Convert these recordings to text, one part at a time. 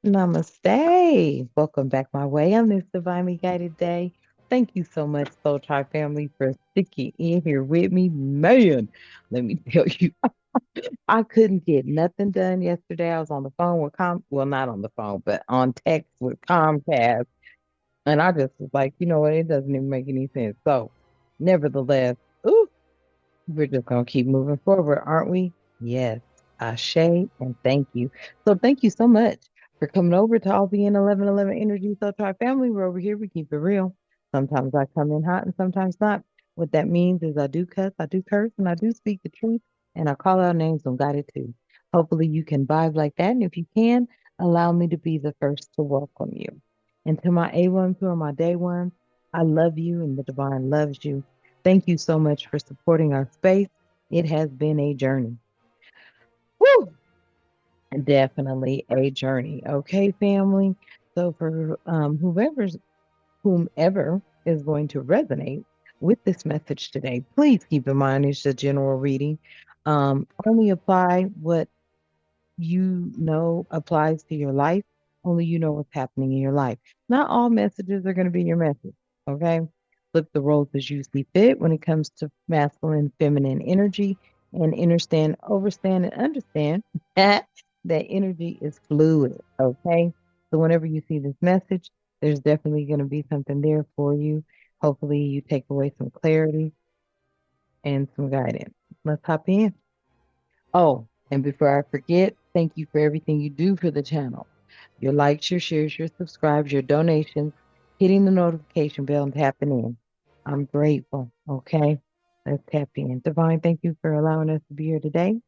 Namaste. Welcome back my way on this divinely guided day. Thank you so much, Soul Tribe family, for sticking in here with me. Man, let me tell you, I couldn't get nothing done yesterday. I was on the phone with well, not on the phone, but on text with Comcast. And I just was like, you know what? It doesn't even make any sense. So, nevertheless, ooh, we're just going to keep moving forward, aren't we? Yes. Ashe and thank you. So thank you so much for coming over to All Be in 1111 Energy So Tribe family. We're over here. We keep it real. Sometimes I come in hot and sometimes not. What that means is I do cuss, I do curse, and I do speak the truth, and I call out names on God it too. Hopefully you can vibe like that. And if you can, allow me to be the first to welcome you. And to my A1s who are my day ones, I love you and the divine loves you. Thank you so much for supporting our space. It has been a journey. Woo! Definitely a journey. Okay, family. So for whomever is going to resonate with this message today, please keep in mind it's a general reading. Only apply what you know applies to your life. Only you know what's happening in your life. Not all messages are going to be your message. Okay. Flip the roles as you see fit when it comes to masculine, feminine energy and understand, overstand, and understand that energy is fluid. Okay. So whenever you see this message, there's definitely going to be something there for you. Hopefully, you take away some clarity and some guidance. Let's hop in. Oh, and before I forget, thank you for everything you do for the channel. Your likes, your shares, your subscribes, your donations, hitting the notification bell and tapping in. I'm grateful. Okay. Let's tap in. Divine, thank you for allowing us to be here today.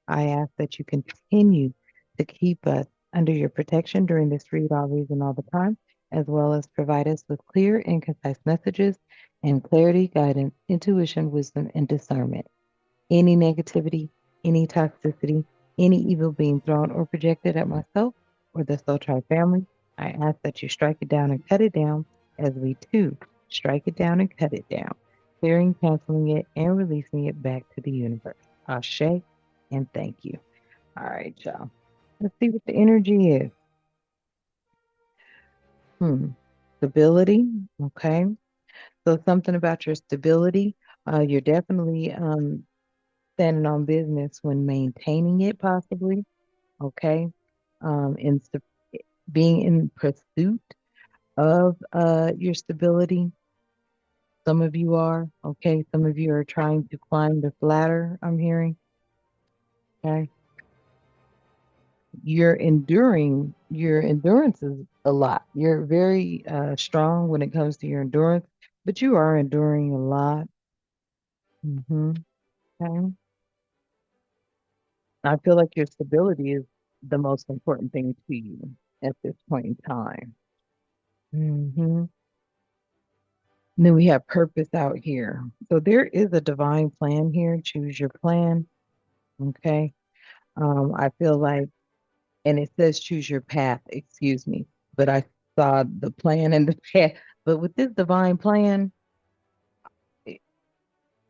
I ask that you continue to keep us under your protection during this read, always and all the time, as well as provide us with clear and concise messages and clarity, guidance, intuition, wisdom, and discernment. Any negativity, any toxicity, any evil being thrown or projected at myself or the Soul Tribe family, I ask that you strike it down and cut it down as we too strike it down and cut it down, clearing, canceling it, and releasing it back to the universe. Ashe and thank you. All right, y'all. Let's see what the energy is. Hmm. Stability. Okay. So something about your stability. You're definitely standing on business when maintaining it, possibly. Okay. In being in pursuit of your stability. Some of you are, okay. Some of you are trying to climb this ladder, I'm hearing. Okay. You're enduring, your endurance is a lot. You're very strong when it comes to your endurance, but you are enduring a lot. Hmm. Okay. I feel like your stability is the most important thing to you at this point in time. Hmm. Then we have purpose out here. So there is a divine plan here. Choose your plan. Okay. I feel like, and it says choose your path, excuse me, but I saw the plan and the path. But with this divine plan, it-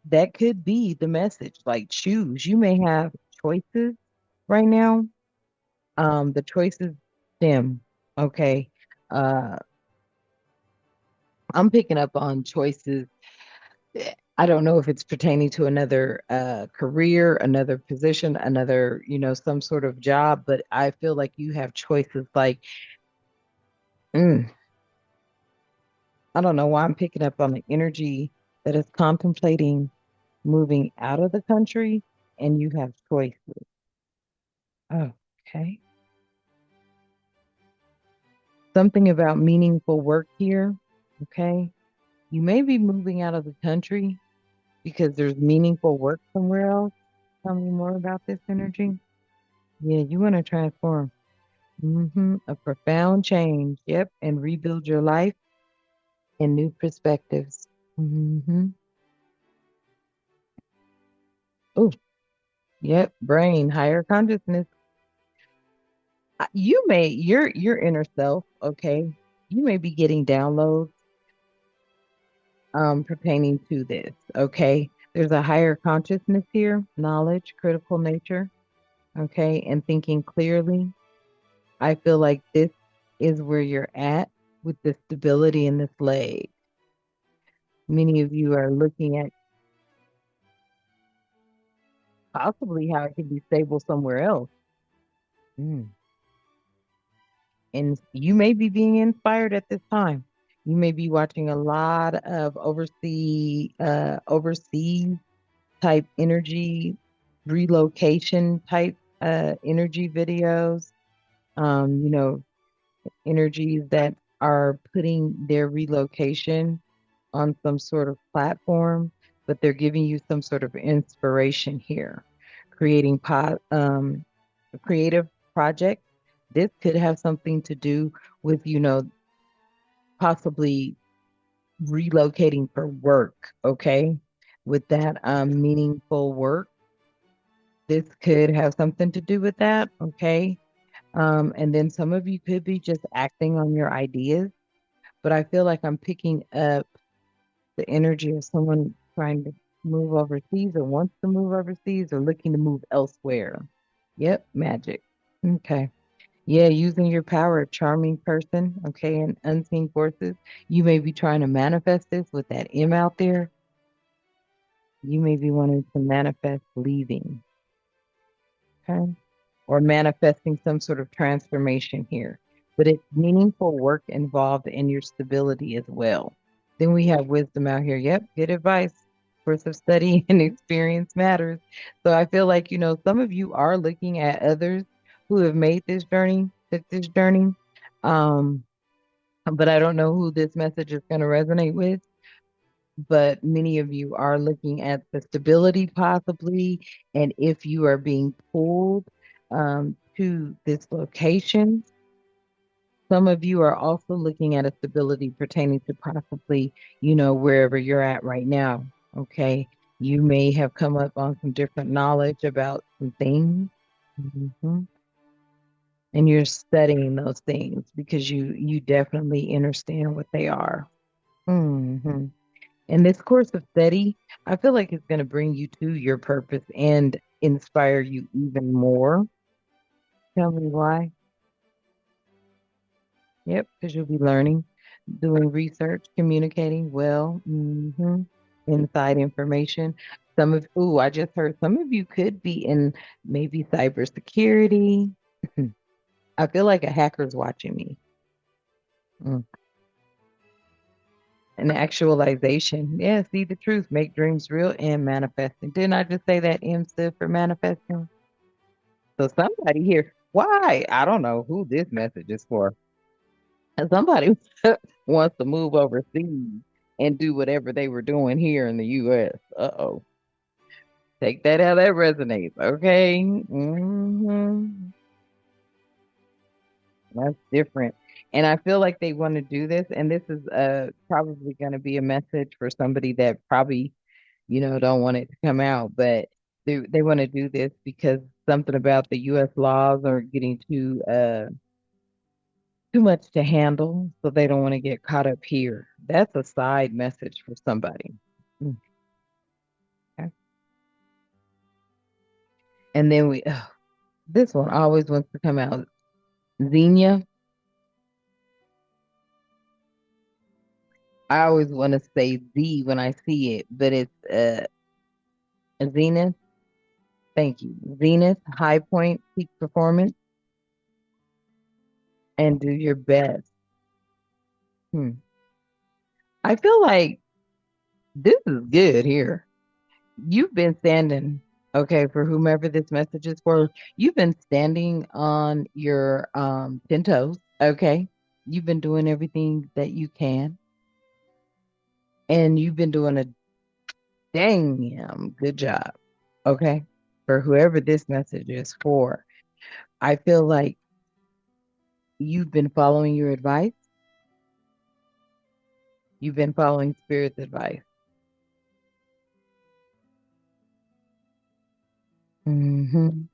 that could be the message. Like choose. You may have choices right now. The choices stem. Okay. Uh, I'm picking up on choices. I don't know if it's pertaining to another career, another position, another, some sort of job, but I feel like you have choices like, mm, I don't know why I'm picking up on the energy that is contemplating moving out of the country and you have choices. Oh, okay. Something about meaningful work here. Okay. You may be moving out of the country because there's meaningful work somewhere else. Tell me more about this energy. Yeah, you want to transform. A profound change. Yep. And rebuild your life in new perspectives. Hmm. Oh, yep. Brain, higher consciousness. You may, your inner self, okay. You may be getting downloads pertaining to this. Okay. There's a higher consciousness here, knowledge, critical nature, okay, and thinking clearly. I feel like this is where you're at with the stability in this leg. Many of you are looking at possibly how it can be stable somewhere else. Mm. And you may be being inspired at this time. You may be watching a lot of overseas type energy, relocation type energy videos. You know, energies that are putting their relocation on some sort of platform, but they're giving you some sort of inspiration here, creating a creative project. This could have something to do with, possibly relocating for work, okay? With that meaningful work, this could have something to do with that, okay? And then some of you could be just acting on your ideas, but I feel like I'm picking up the energy of someone trying to move overseas or wants to move overseas or looking to move elsewhere. Yep, magic. Okay. Yeah, using your power, charming person, okay, and unseen forces. You may be trying to manifest this with that M out there. You may be wanting to manifest leaving, okay, or manifesting some sort of transformation here. But it's meaningful work involved in your stability as well. Then we have wisdom out here. Yep, good advice. Course of study and experience matters. So I feel like, some of you are looking at others who have made this journey, took this journey. Um, but I don't know who this message is going to resonate with. But many of you are looking at the stability possibly, and if you are being pulled to this location, some of you are also looking at a stability pertaining to possibly, wherever you're at right now. Okay. You may have come up on some different knowledge about some things. Mhm. And you're studying those things because you definitely understand what they are. Hmm. And this course of study, I feel like it's going to bring you to your purpose and inspire you even more. Tell me why. Yep, because you'll be learning, doing research, communicating well, inside information. I just heard some of you could be in maybe cybersecurity. I feel like a hacker's watching me. Mm. An actualization. Yeah, see the truth, make dreams real and manifesting. Didn't I just say that M stood for manifesting? So somebody here, why? I don't know who this message is for. Somebody wants to move overseas and do whatever they were doing here in the US. Uh-oh. Take that how that resonates. Okay. That's different. And I feel like they want to do this, and this is probably going to be a message for somebody that probably, don't want it to come out, but they want to do this because something about the US laws are getting too much to handle, so they don't want to get caught up here. That's a side message for somebody. Mm, okay. And then this one always wants to come out. Xenia, I always want to say Z when I see it, but it's Zenith. Thank you. Zenith, high point, peak performance, and do your best. Hmm. I feel like this is good here. You've been standing, okay, for whomever this message is for, you've been standing on your 10 toes, okay? You've been doing everything that you can, and you've been doing a dang good job, okay? For whoever this message is for. I feel like you've been following your advice. You've been following spirit's advice. Hmm.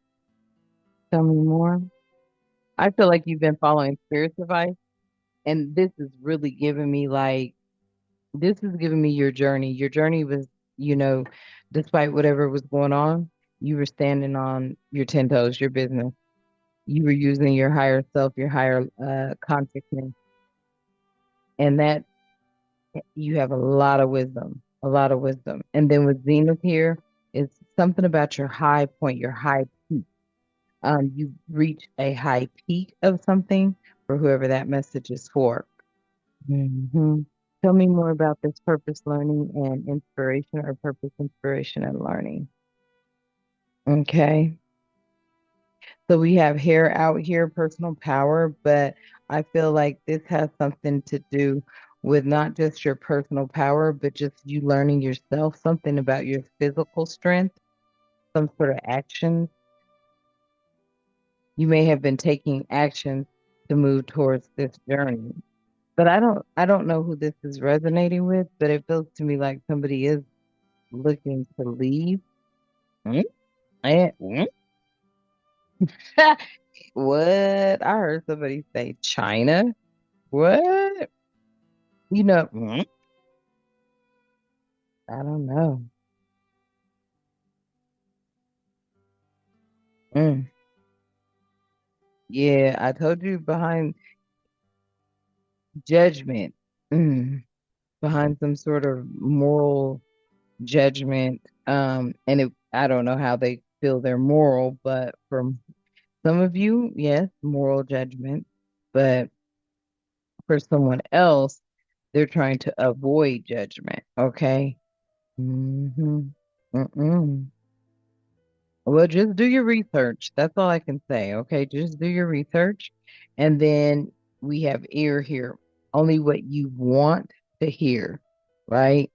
Tell me more. I feel like you've been following spirit's advice, and this is really giving me like this is giving me your journey. Your journey was, you know, despite whatever was going on, you were standing on your 10 toes, your business. You were using your higher self, your higher consciousness, and that you have a lot of wisdom, a lot of wisdom. And then with Zenith here, it's something about your high point, your high peak. You reach a high peak of something for whoever that message is for. hmm Tell me more about this purpose, learning, and inspiration, or purpose, inspiration, and learning. Okay. So we have hair out here, personal power, but I feel like this has something to do with not just your personal power, but just you learning yourself, something about your physical strength, some sort of action. You may have been taking action to move towards this journey. But I don't know who this is resonating with, but it feels to me like somebody is looking to leave. Mm, mm. What? I heard somebody say China. What? Mm, I don't know. Mm. Yeah, I told you behind judgment, mm, behind some sort of moral judgment. I don't know how they feel they're moral, but from some of you, yes, moral judgment. But for someone else, they're trying to avoid judgment. Okay. Mm-hmm. Mm-mm. Well, just do your research. That's all I can say. Okay. Just do your research. And then we have ear here. Only what you want to hear. Right.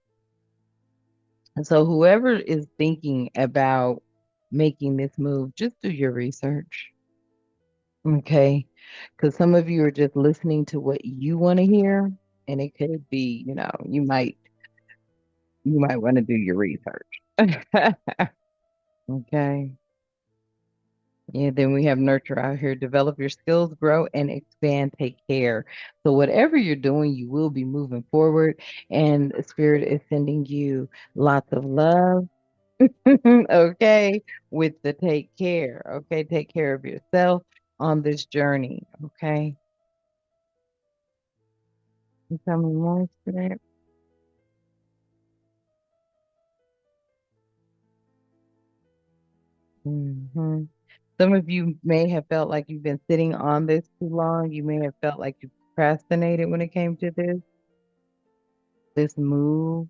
And so whoever is thinking about making this move, just do your research. Okay. Because some of you are just listening to what you want to hear. And it could be, you might want to do your research. Okay. Yeah, then we have nurture out here. Develop your skills, grow and expand, take care. So whatever you're doing, you will be moving forward. And the spirit is sending you lots of love. Okay. With the take care. Okay. Take care of yourself on this journey. Okay. You tell me more, spirit. hmm Some of you may have felt like you've been sitting on this too long. You may have felt like you procrastinated when it came to this move,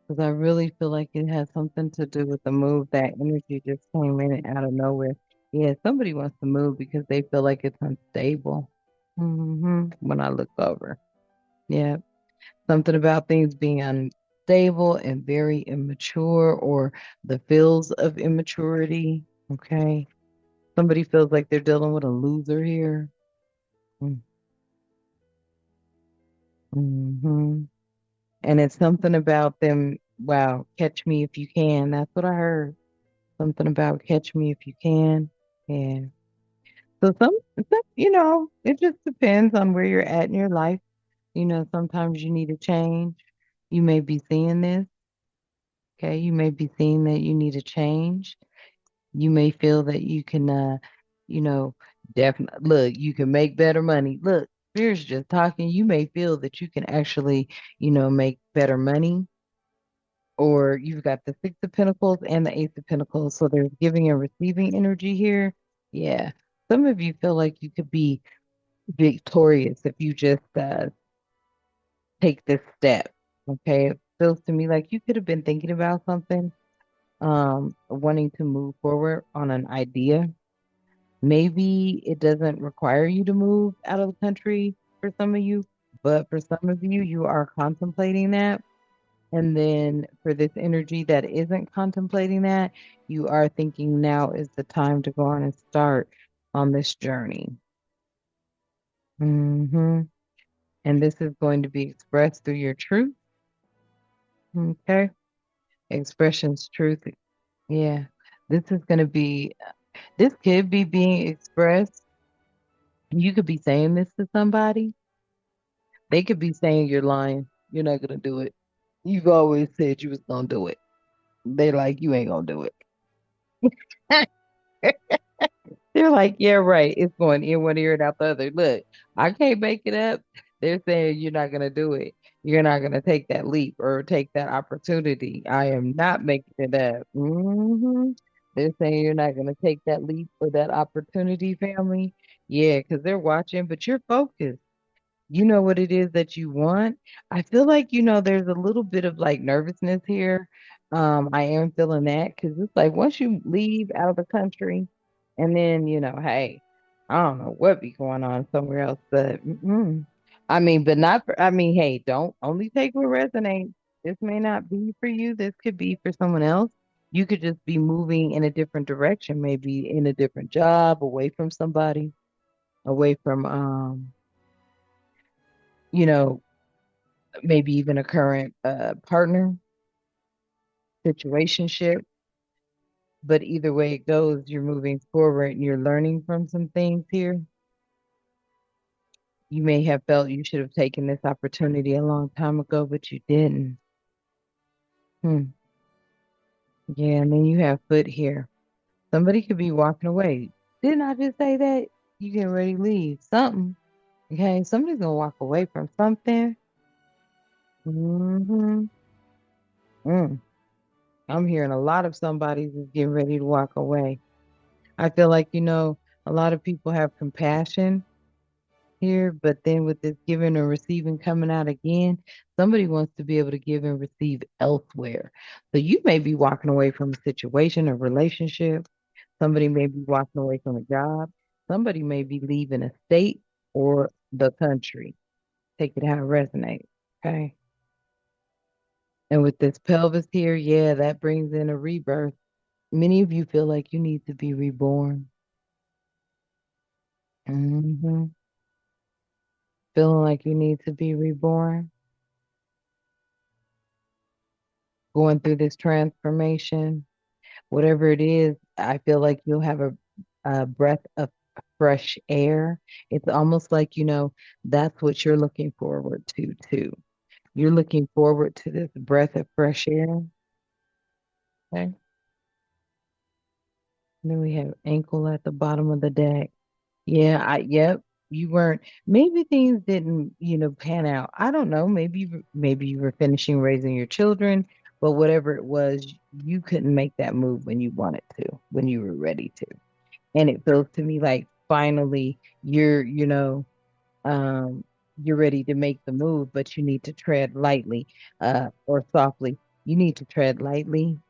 because I really feel like it has something to do with the move. That energy just came in and out of nowhere. Yeah, somebody wants to move because they feel like it's unstable. When I look over, yeah, something about things being unstable and very immature, or the feels of immaturity. Okay. Somebody feels like they're dealing with a loser here. Mm-hmm. And it's something about them. Wow, catch me if you can. That's what I heard. Something about catch me if you can. Yeah. So it just depends on where you're at in your life. Sometimes you need a change. You may be seeing this. Okay. You may be seeing that you need a change. You may feel that you can, you know, definitely look, you can make better money. Look, Spirit's just talking. You may feel that you can actually, make better money, or you've got the Six of Pentacles and the Ace of Pentacles. So there's giving and receiving energy here. Yeah. Some of you feel like you could be victorious if you just take this step. Okay. It feels to me like you could have been thinking about something, wanting to move forward on an idea. Maybe it doesn't require you to move out of the country for some of you, but for some of you, you are contemplating that. And then for this energy that isn't contemplating that, you are thinking now is the time to go on and start on this journey. hmm And this is going to be expressed through your truth. Okay. Expressions, truth. Yeah. This is going to be, this could be being expressed. You could be saying this to somebody. They could be saying you're lying. You're not going to do it. You've always said you was going to do it. They like, you ain't going to do it. They're like, yeah, right. It's going in one ear and out the other. Look, I can't make it up. They're saying you're not going to do it. You're not going to take that leap or take that opportunity. I am not making it up. They're saying you're not going to take that leap or that opportunity, family. Yeah, because they're watching, but you're focused. You know what it is that you want. I feel like, there's a little bit of like nervousness here. I am feeling that because it's like once you leave out of the country and then, hey, I don't know what be going on somewhere else, but I mean, but not for, I mean, hey, don't only take what resonates. This may not be for you. This could be for someone else. You could just be moving in a different direction, maybe in a different job, away from somebody, away from, you know, maybe even a current partner, situationship. But either way it goes, you're moving forward and you're learning from some things here. You may have felt you should have taken this opportunity a long time ago, but you didn't. Hmm. Yeah, and then you have foot here. Somebody could be walking away. Didn't I just say that? You get ready to leave. Something. Okay, somebody's gonna walk away from something. hmm Mm. I'm hearing a lot of somebody's is getting ready to walk away. I feel like, a lot of people have compassion here, but then with this giving and receiving coming out again, somebody wants to be able to give and receive elsewhere. So you may be walking away from a situation, a relationship. Somebody may be walking away from a job. Somebody may be leaving a state or the country. Take it how it resonates. Okay. And with this pelvis here, yeah, that brings in a rebirth. Many of you feel like you need to be reborn. hmm Feeling like you need to be reborn, going through this transformation, whatever it is, I feel like you'll have a breath of fresh air. It's almost like, that's what you're looking forward to, too. You're looking forward to this breath of fresh air. Okay. And then we have ankle at the bottom of the deck. Yeah, yep, you weren't, maybe things didn't, pan out. I don't know. Maybe you were finishing raising your children, but whatever it was, you couldn't make that move when you wanted to, when you were ready to. And it feels to me like finally um, you're ready to make the move, but you need to tread lightly, or softly. You need to tread lightly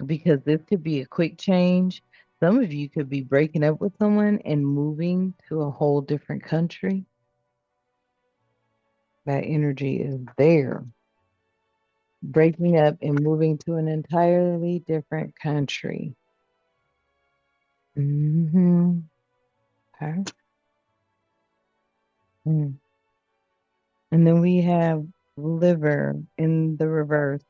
because this could be a quick change. Some of you could be breaking up with someone and moving to a whole different country. That energy is there. Breaking up and moving to an entirely different country. hmm Okay. Mm. And then we have liver in the reverse,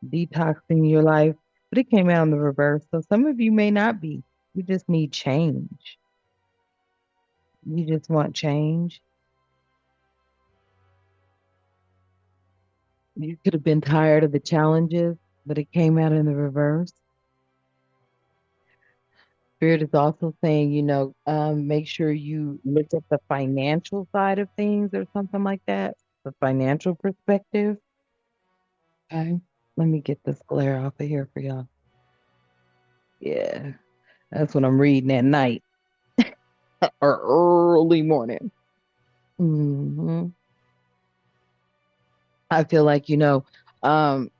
detoxing your life, but it came out in the reverse. So some of you may not be. You just need change. You just want change. You could have been tired of the challenges, but it came out in the reverse. Spirit is also saying, make sure you look at the financial side of things or something like that, the financial perspective. Okay. Let me get this glare off of here for y'all. Yeah, that's what I'm reading at night or early morning. hmm I feel like, um,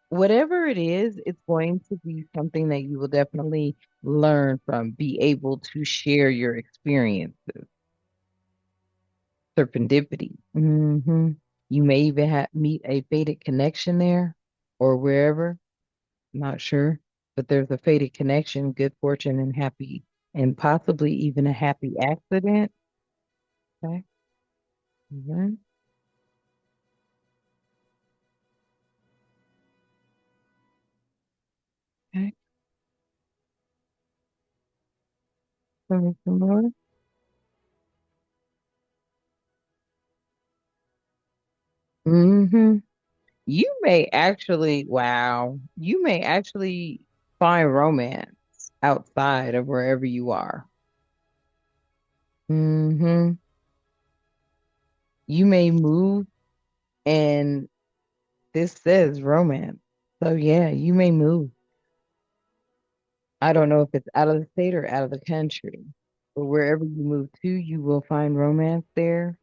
whatever it is, it's going to be something that you will definitely learn from, be able to share your experiences. Serendipity. You may even meet a fated connection there or wherever, not sure, but there's a fated connection, good fortune, and happy, and possibly even a happy accident. Okay. Mhm. Okay. Tell me some more. hmm you may actually find romance outside of wherever you are. Hmm. You may move, and this says romance. So yeah, you may move. I don't know if it's out of the state or out of the country, but wherever you move to, you will find romance there.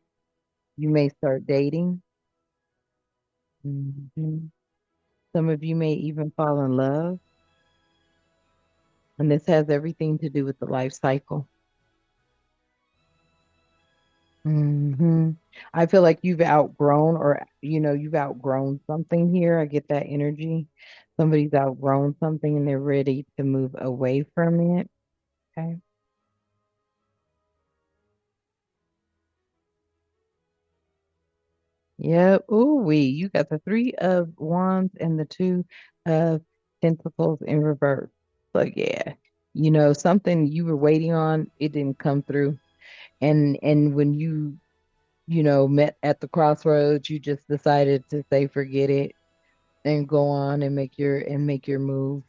You may start dating. Hmm. Some of you may even fall in love, and this has everything to do with the life cycle. Hmm. I feel like you've outgrown, or you've outgrown something here. I get that energy. Somebody's outgrown something and they're ready to move away from it. Okay. Yep. Ooh, you got the three of wands and the two of pentacles in reverse. So yeah, something you were waiting on, it didn't come through. And when you met at the crossroads, you just decided to say forget it and go on and make your move.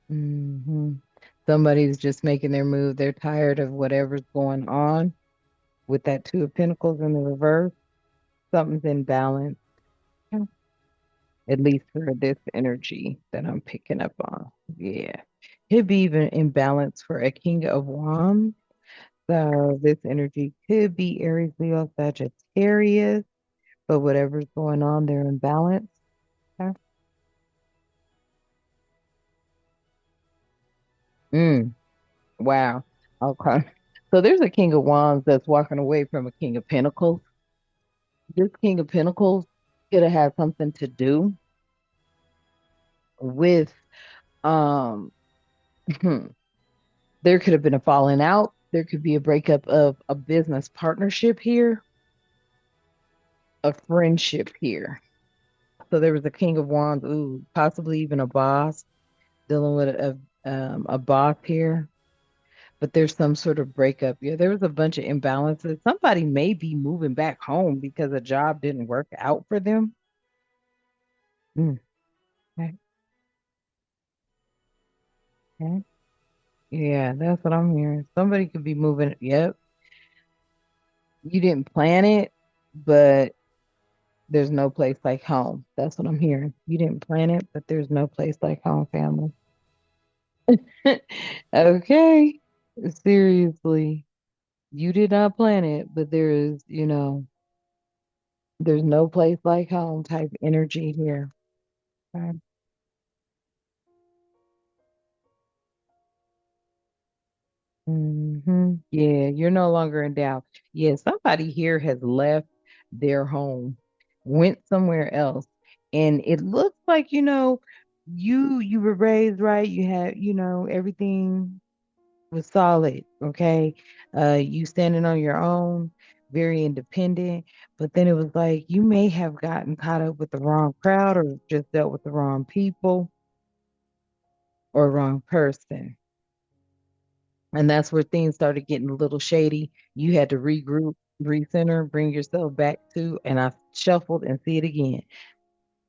Hmm. Somebody's just making their move. They're tired of whatever's going on with that two of pentacles in the reverse. Something's in balance, at least for this energy that I'm picking up on. Yeah. Could be even in balance for a king of wands. So this energy could be Aries, Leo, Sagittarius, but whatever's going on, they're in balance. Okay. Mm, wow. Okay. So there's a king of wands that's walking away from a king of pentacles. This king of pentacles could have had something to do with um there could have been a falling out. There could be a breakup of a business partnership here, a friendship here. So there was a king of wands, ooh, possibly even a boss dealing with a boss here. But there's some sort of breakup. Yeah, there was a bunch of imbalances. Somebody may be moving back home because a job didn't work out for them. Mm, okay, okay. Yeah, that's what I'm hearing. Somebody could be moving. Yep, you didn't plan it, but there's no place like home. That's what I'm hearing. You didn't plan it, but there's no place like home, family. Okay. Seriously. You did not plan it, but there's no place like home type energy here. Okay. Yeah, you're no longer in doubt. Yeah, somebody here has left their home, went somewhere else, and it looks like, you were raised right. You had, everything was solid, okay? You standing on your own, very independent, but then it was like you may have gotten caught up with the wrong crowd or just dealt with the wrong people or wrong person. And that's where things started getting a little shady. You had to regroup, recenter, bring yourself back to, and I shuffled and see it again.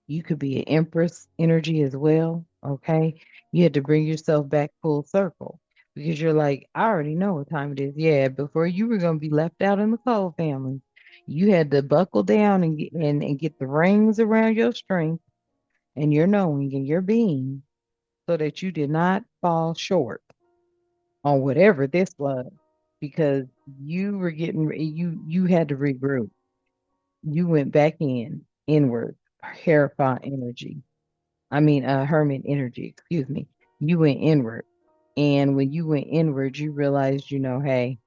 You could be an empress energy as well. Okay. You had to bring yourself back full circle because you're like, I already know what time it is. Yeah. Before you were going to be left out in the cold, family, you had to buckle down and get the rings around your strength and your knowing and your being so that you did not fall short on whatever this was because you were you had to regroup. You went back inward, Hierophant energy. I mean, Hermit energy, excuse me. You went inward. And when you went inward, you realized, hey,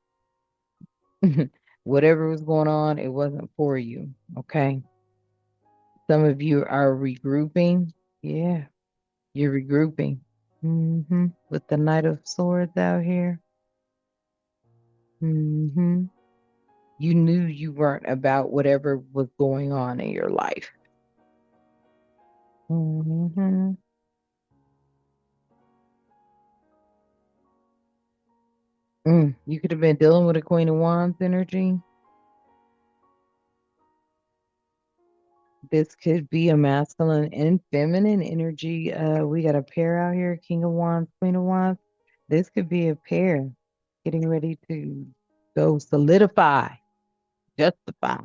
whatever was going on, it wasn't for you. Okay. Some of you are regrouping. Yeah, you're regrouping. With the Knight of Swords out here. hmm You knew you weren't about whatever was going on in your life. hmm You could have been dealing with a Queen of Wands energy. This could be a masculine and feminine energy. We got a pair out here, King of Wands, Queen of Wands. This could be a pair getting ready to go solidify, justify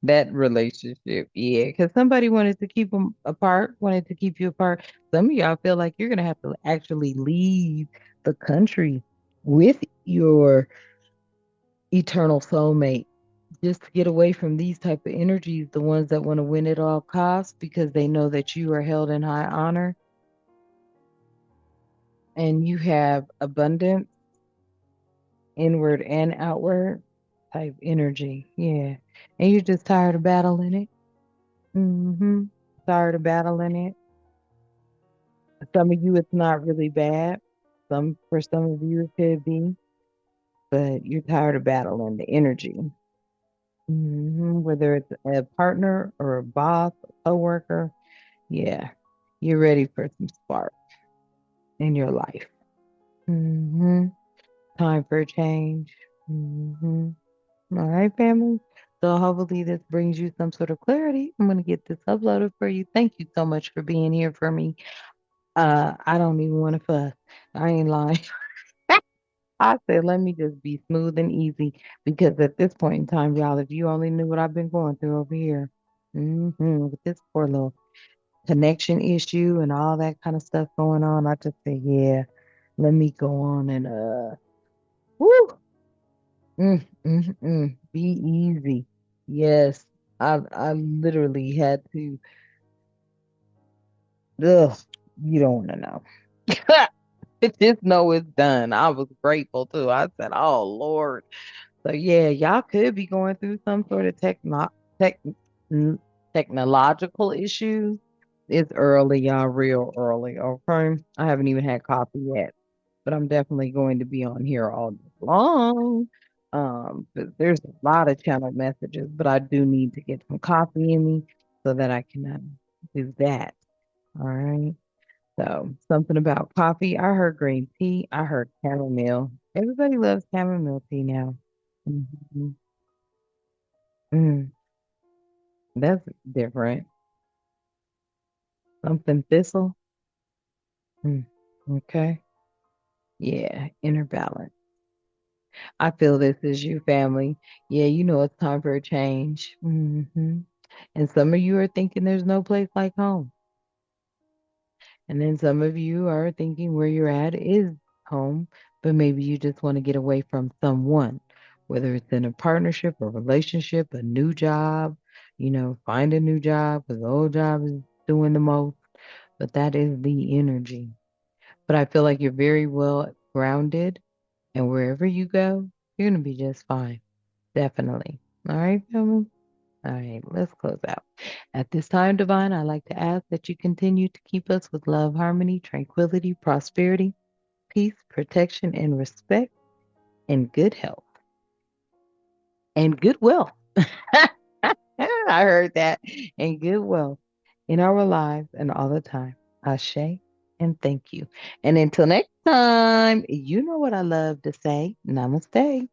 that relationship. Yeah, because somebody wanted to keep them apart, wanted to keep you apart. Some of y'all feel like you're gonna have to actually leave the country with your eternal soulmate just to get away from these type of energies, the ones that want to win at all costs because they know that you are held in high honor and you have abundance, inward and outward type energy. Yeah. And you're just tired of battling it. Mm-hmm. Tired of battling it. Some of you, it's not really bad. For some of you, it could be, but you're tired of battling the energy. Whether it's a partner or a boss, a coworker, yeah, you're ready for some spark in your life. hmm Time for a change. hmm All right, family. So hopefully this brings you some sort of clarity. I'm gonna get this uploaded for you. Thank you so much for being here for me. I don't even want to fuss. I ain't lying. I said, let me just be smooth and easy because at this point in time, y'all, if you only knew what I've been going through over here, with this poor little connection issue and all that kind of stuff going on, I just said, yeah, let me go on and woo, be easy. Yes, I literally had to. Ugh, you don't want to know. Just know it's done. I was grateful too. I said, oh Lord. So yeah, y'all could be going through some sort of tech n- technological issues. It's early, y'all, real early. Okay. I haven't even had coffee yet, but I'm definitely going to be on here all day long. But there's a lot of channel messages, but I do need to get some coffee in me so that I can do that. All right. So something about coffee. I heard green tea. I heard chamomile. Everybody loves chamomile tea now. Mhm. Mm, that's different. Something thistle. Mm, okay. Yeah, inner balance. I feel this is you, family. Yeah, you know it's time for a change. And some of you are thinking there's no place like home. And then some of you are thinking where you're at is home, but maybe you just want to get away from someone, whether it's in a partnership, a relationship, a new job, find a new job because the old job is doing the most. But that is the energy. But I feel like you're very well grounded, and wherever you go, you're going to be just fine. Definitely. All right, family? All right, let's close out. At this time, Divine, I'd like to ask that you continue to keep us with love, harmony, tranquility, prosperity, peace, protection, and respect, and good health and goodwill. I heard that. And good wealth in our lives and all the time. Ashe and thank you. And until next time, you know what I love to say. Namaste.